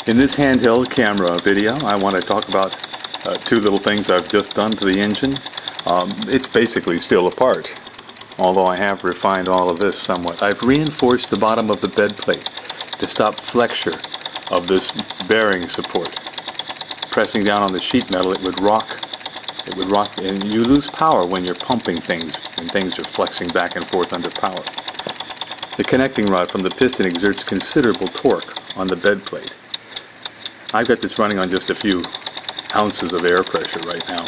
In this handheld camera video, I want to talk about two little things I've just done to the engine. It's basically still apart, although I have refined all of this somewhat. I've reinforced the bottom of the bed plate to stop flexure of this bearing support. Pressing down on the sheet metal, it would rock. It would rock, and you lose power when you're pumping things and things are flexing back and forth under power. The connecting rod from the piston exerts considerable torque on the bed plate. I've got this running on just a few ounces of air pressure right now.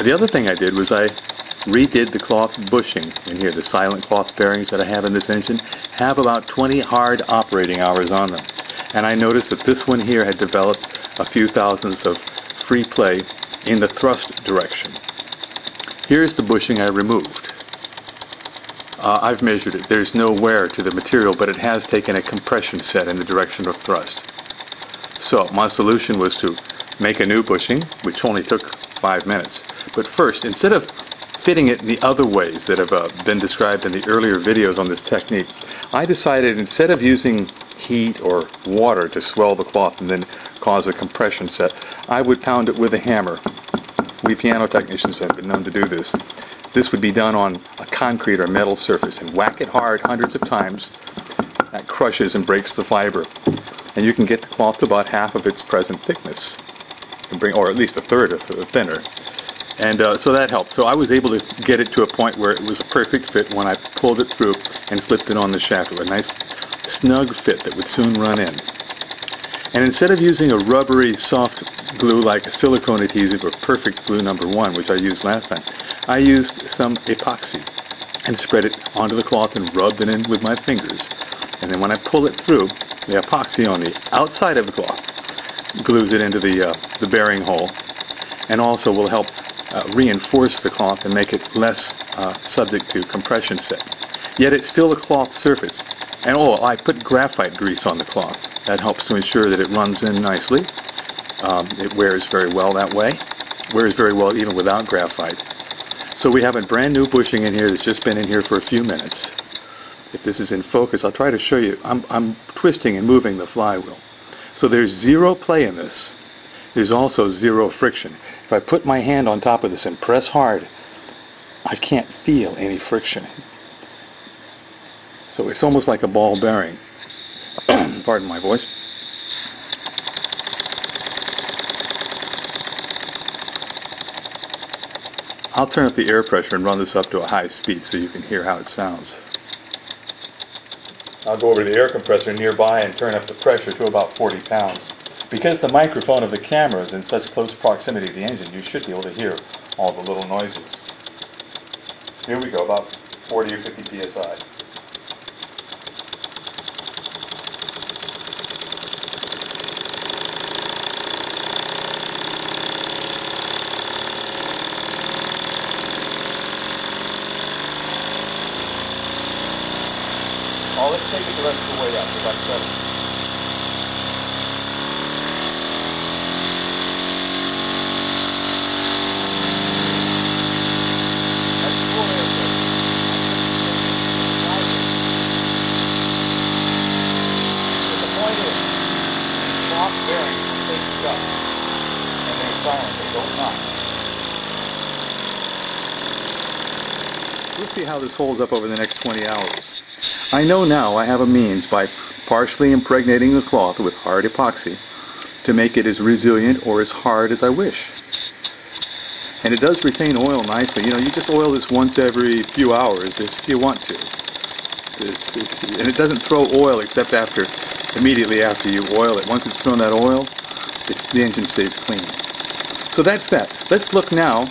The other thing I did was I redid the cloth bushing in here. The silent cloth bearings that I have in this engine have about 20 hard operating hours on them. And I noticed that this one here had developed a few thousandths of free play in the thrust direction. Here's the bushing I removed. I've measured it. There's no wear to the material, but it has taken a compression set in the direction of thrust. So my solution was to make a new bushing, which only took 5 minutes. But first, instead of fitting it in the other ways that have been described in the earlier videos on this technique, I decided instead of using heat or water to swell the cloth and then cause a compression set, I would pound it with a hammer. We piano technicians have been known to do this. This would be done on a concrete or metal surface, and whack it hard hundreds of times. That crushes and breaks the fiber. And you can get the cloth to about half of its present thickness, or at least a third or thinner. And so that helped. So I was able to get it to a point where it was a perfect fit when I pulled it through and slipped it on the shaft. A nice snug fit that would soon run in. And instead of using a rubbery soft glue like a silicone adhesive or Perfect Glue number 1, which I used last time, I used some epoxy and spread it onto the cloth and rubbed it in with my fingers. And then when I pull it through, the epoxy on the outside of the cloth glues it into the bearing hole, and also will help reinforce the cloth and make it less subject to compression set. Yet it's still a cloth surface. And I put graphite grease on the cloth. That helps to ensure that it runs in nicely. It wears very well that way. Wears very well even without graphite. So we have a brand new bushing in here that's just been in here for a few minutes. If this is in focus, I'll try to show you. I'm twisting and moving the flywheel. So there's zero play in this. There's also zero friction. If I put my hand on top of this and press hard, I can't feel any friction. So it's almost like a ball bearing. Pardon my voice. I'll turn up the air pressure and run this up to a high speed so you can hear how it sounds. I'll go over to the air compressor nearby and turn up the pressure to about 40 pounds. Because the microphone of the camera is in such close proximity to the engine, you should be able to hear all the little noises. Here we go, about 40 or 50 psi. Let's take it the rest of the way up, about 7. That's full air pressure. But the point is, these cloth bearings will take you up, and they're silent, they don't knock. We'll see how this holds up over the next 20 hours. I know now I have a means by partially impregnating the cloth with hard epoxy to make it as resilient or as hard as I wish. And it does retain oil nicely. You know, you just oil this once every few hours if you want to. And it doesn't throw oil except immediately after you oil it. Once it's thrown that oil, the engine stays clean. So that's that. Let's look now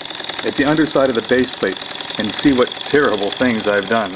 at the underside of the base plate and see what terrible things I've done.